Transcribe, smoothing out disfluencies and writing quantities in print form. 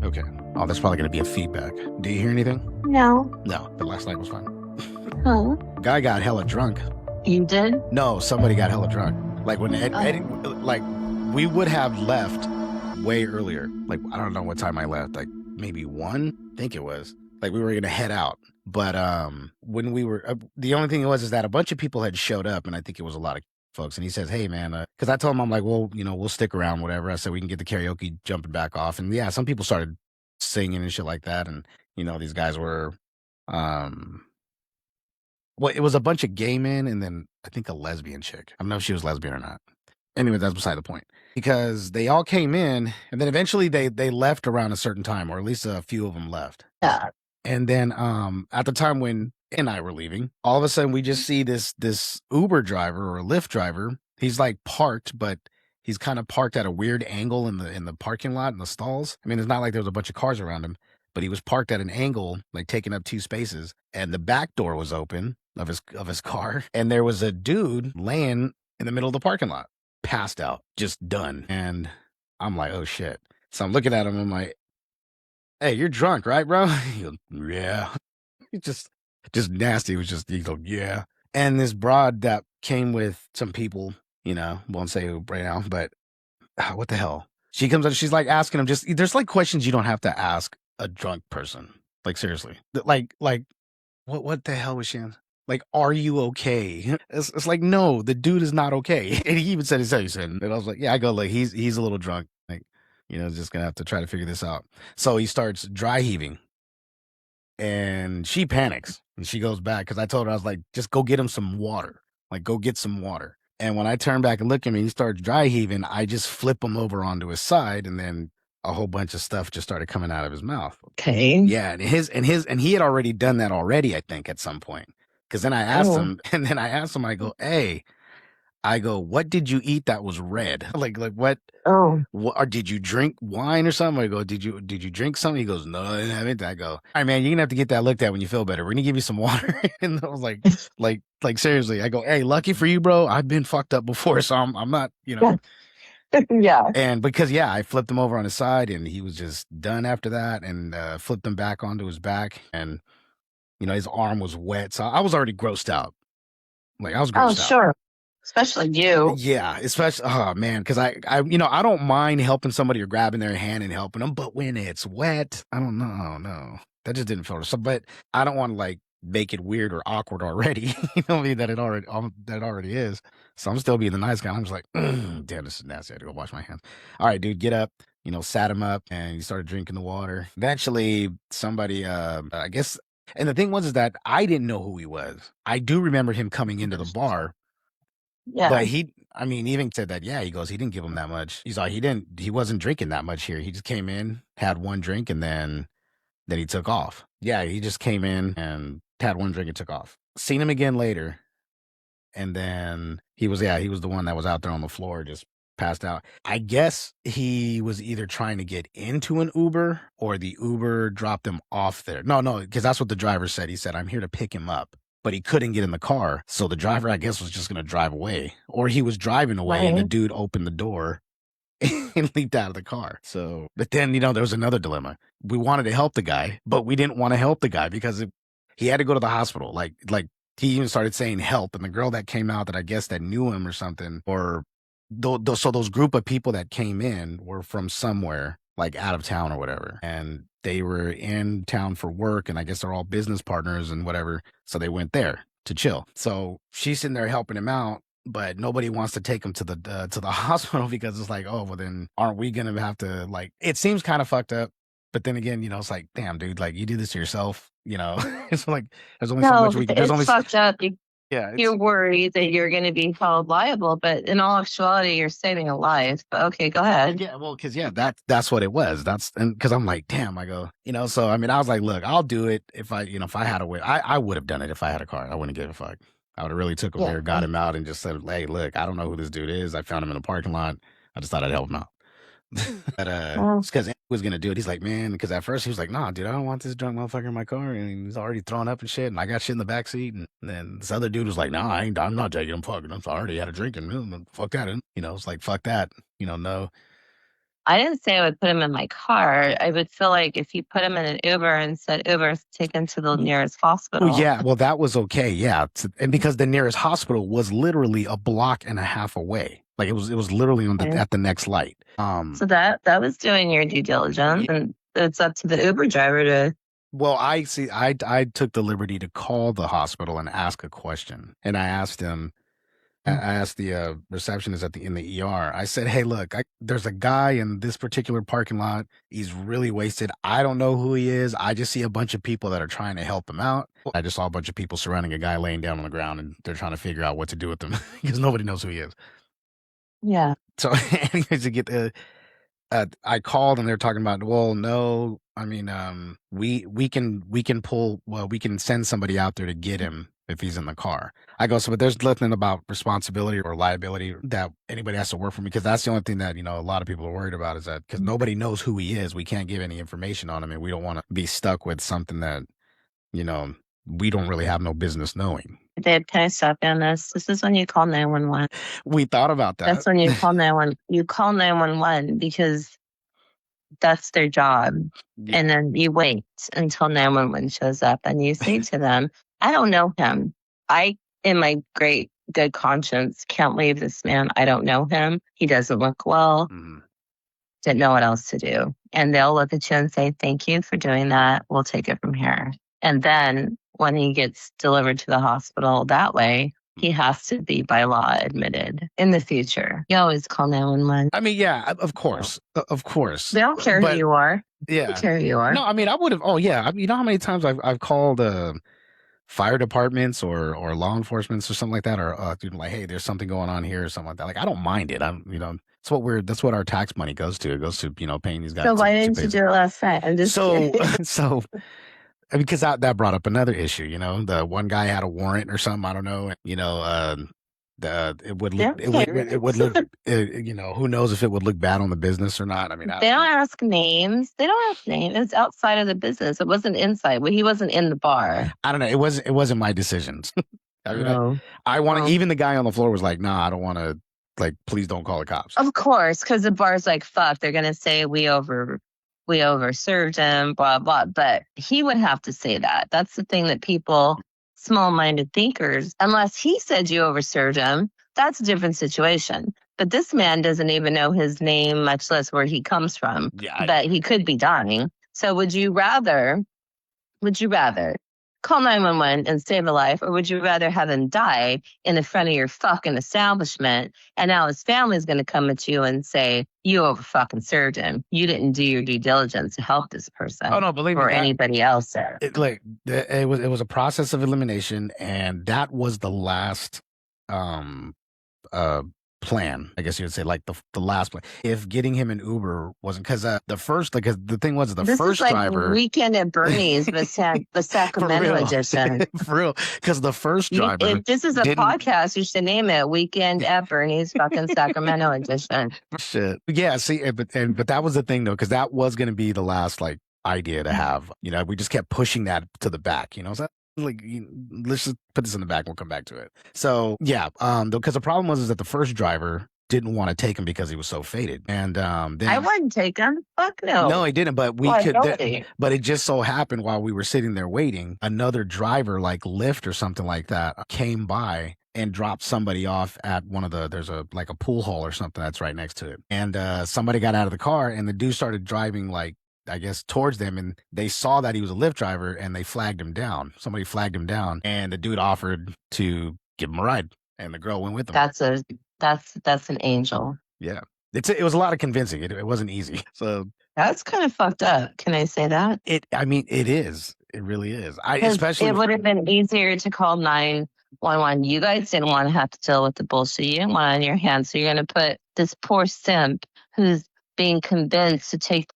Okay. Oh, that's probably going to be a feedback. Do you hear anything? No. No, but last night was fun. Huh? Guy got hella drunk. You did? No, somebody got hella drunk. Like when Eddie, like we would have left way earlier. Like I don't know what time I left. Like maybe 1, I think it was. Like we were gonna head out, but when we were, the only thing was is that a bunch of people had showed up, and I think it was a lot of folks. And he says, "Hey man," because I told him I'm like, well, we'll stick around, whatever. I said we can get the karaoke jumping back off, and yeah, some people started singing and shit like that, and these guys were, well, it was a bunch of gay men and then I think a lesbian chick. I don't know if she was lesbian or not. Anyway, that's beside the point. Because they all came in and then eventually they left around a certain time, or at least a few of them left. Yeah. And then at the time when and I were leaving, all of a sudden we just see this Uber driver or Lyft driver. He's like parked, but he's kind of parked at a weird angle in the parking lot in the stalls. I mean, it's not like there was a bunch of cars around him, but he was parked at an angle, like taking up 2 spaces, and the back door was open of his car, and there was a dude laying in the middle of the parking lot, passed out, just done. And I'm like, oh shit. So I'm looking at him, I'm like, hey, you're drunk, right, bro? He goes, yeah. He just nasty. It was just, he goes, yeah. And this broad that came with some people, won't say who right now, but what the hell? She comes up, she's like asking him there's like questions you don't have to ask a drunk person. Like seriously. Like what the hell was she on? Like, are you okay? It's like, no, the dude is not okay. And he even said he said, and I was like, yeah, I go, like, he's a little drunk. Like, just gonna have to try to figure this out. So he starts dry heaving. And she panics and she goes back because I told her, I was like, just go get him some water. Like, go get some water. And when I turn back and look at me, he starts dry heaving. I just flip him over onto his side, and then a whole bunch of stuff just started coming out of his mouth. Okay. Yeah, and he had already done that already, I think, at some point. Because then I asked him, I go, hey, what did you eat that was red? Like what? Oh. What, or did you drink wine or something? I go, did you drink something? He goes, no, I didn't have anything. I go, all right, man, you're gonna have to get that looked at when you feel better. We're gonna give you some water. And I was like seriously. I go, hey, lucky for you, bro. I've been fucked up before, so I'm not, Yeah. And because I flipped him over on his side, and he was just done after that, and flipped him back onto his back, and his arm was wet, so I was already grossed out. Like I was grossed out. Oh, sure. Especially you. Yeah, especially, oh man, because I don't mind helping somebody or grabbing their hand and helping them, but when it's wet, I don't know, no, that just didn't feel right. So, but I don't want to like make it weird or awkward already. That it already is. So I'm still being the nice guy. I'm just like, damn, this is nasty. I had to go wash my hands. All right, dude, get up. Sat him up, and he started drinking the water. Eventually, somebody, I guess, and the thing was is that I didn't know who he was. I do remember him coming into the bar. Yeah. But even said that, he goes, he didn't give him that much. He's like, he wasn't drinking that much here. He just came in, had one drink, and then he took off. Yeah, he just came in and had one drink and took off. Seen him again later. And then he was the one that was out there on the floor, just passed out. I guess he was either trying to get into an Uber or the Uber dropped him off there. No, because that's what the driver said. He said, I'm here to pick him up. But he couldn't get in the car. So the driver, I guess, was just going to drive away. Or he was driving away, and the dude opened the door and leaped out of the car. So, but then, there was another dilemma. We wanted to help the guy, but we didn't want to help the guy because he had to go to the hospital. Like he even started saying help. And the girl that came out that I guess that knew him or something, or so those group of people that came in were from somewhere, like out of town or whatever. And they were in town for work, and I guess they're all business partners and whatever. So they went there to chill. So she's sitting there helping him out, but nobody wants to take him to the hospital because it's like, oh, well, then aren't we going to have to, like, it seems kind of fucked up. But then again, it's like, damn, dude, like you do this to yourself, it's like, there's only so much we can, there's only fucked up. Yeah, you're worried that you're going to be held liable, but in all actuality, you're saving a life. But okay, go ahead. Yeah, well, because that's what it was. And because I'm like, damn, I go, So I mean, I was like, look, I'll do it if I had a way. I would have done it if I had a car. I wouldn't give a fuck. I would have really took him there, got him out, and just said, hey, look, I don't know who this dude is. I found him in a parking lot. I just thought I'd help him out. But it's because he was gonna do it. He's like, man, because at first he was like, nah, dude, I don't want this drunk motherfucker in my car, and he's already thrown up and shit, and I got shit in the back seat. And then this other dude was like, nah, I'm not taking him. Fucking, I'm sorry, he had a drink, and fuck that. And, it's like, fuck that. No. I didn't say I would put him in my car. I would feel like if you put him in an Uber and said, Uber, take him to the nearest hospital. Well, yeah, well, that was okay. Yeah. And because the nearest hospital was literally a block and a half away. Like it was literally on Okay. at the next light. So that was doing your due diligence, and it's up to the Uber driver to. Well, I took the liberty to call the hospital and ask a question. And I asked him, I asked the receptionist in the ER. I said, "Hey, look, there's a guy in this particular parking lot. He's really wasted. I don't know who he is. I just see a bunch of people that are trying to help him out. I just saw a bunch of people surrounding a guy laying down on the ground, and they're trying to figure out what to do with him because nobody knows who he is." Yeah. So, anyways, I called and they're talking about, well, no, I mean, we can pull, well, we can send somebody out there to get him if he's in the car. I go, so, but there's nothing about responsibility or liability that anybody has to work for me, because that's the only thing that, a lot of people are worried about is that because nobody knows who he is, we can't give any information on him, and we don't want to be stuck with something that, we don't really have no business knowing. Babe, can I stop you on this? This is when you call 911. We thought about that. That's when you call 911. You call 911 because that's their job. Yeah. And then you wait until 911 shows up and you say to them, I don't know him. I, in my great good conscience, can't leave this man. I don't know him. He doesn't look well. Didn't know what else to do. And they'll look at you and say, thank you for doing that. We'll take it from here. And then when he gets delivered to the hospital that way, he has to be by law admitted in the future. You always call 911. I mean, yeah, of course. Of course. They don't care who you are. Yeah. They don't care who you are. No, I mean, I would have. Oh, yeah. You know how many times I've called fire departments or law enforcement or something like that, or like, hey, there's something going on here or something like that. Like, I don't mind it. That's what our tax money goes to. It goes to paying these guys. So why didn't you do it last night? I'm just so because that brought up another issue. The one guy had a warrant or something. I don't know. It would look. It would look. Who knows if it would look bad on the business or not? I mean, they don't ask names. They don't ask names. It's outside of the business. It wasn't inside. He wasn't in the bar. I don't know. It wasn't my decisions. I mean, No. I want to. Even the guy on the floor was like, "Nah, I don't want to. Like, please don't call the cops." Of course, because the bar's like, fuck. They're gonna say we overserved him, blah blah. But he would have to say that. That's the thing that people. Small-minded thinkers, unless he said you overserved him, that's a different situation. But this man doesn't even know his name, much less where he comes from. Yeah, but he could be dying. So would you rather call 911 and save a life, or would you rather have him die in the front of your fucking establishment, and now his family's going to come at you and say, you over fucking served him. You didn't do your due diligence to help this person. Oh no, believe me, or anybody else there. It was a process of elimination, and that was the last plan, I guess you would say, like the last plan. If getting him an Uber wasn't, because the first, because the thing was the this first is like driver. Weekend at Bernie's, the Sacramento edition. For real, because the first driver. If this is a podcast, you should name it Weekend at Bernie's fucking Sacramento edition. Shit, yeah. See, but that was the thing though, because that was going to be the last like idea to have. We just kept pushing that to the back. So like, let's just put this in the back. We'll come back to it. So yeah, because the problem was that the first driver didn't want to take him because he was so faded, and then I wouldn't take him. Fuck no. No, he didn't. But but it just so happened while we were sitting there waiting, another driver like Lyft or something like that came by and dropped somebody off at there's a pool hall or something that's right next to it, and somebody got out of the car and the dude started driving like, I guess, towards them, and they saw that he was a Lyft driver and they flagged him down. Somebody flagged him down, and the dude offered to give him a ride, and the girl went with him. That's an angel. Yeah, it was a lot of convincing. It wasn't easy. So that's kind of fucked up. Can I say that? I mean, it is. It really is. It would have been easier to call 911. You guys didn't want to have to deal with the bullshit you didn't want on your hands, so you're going to put this poor simp who's being convinced to take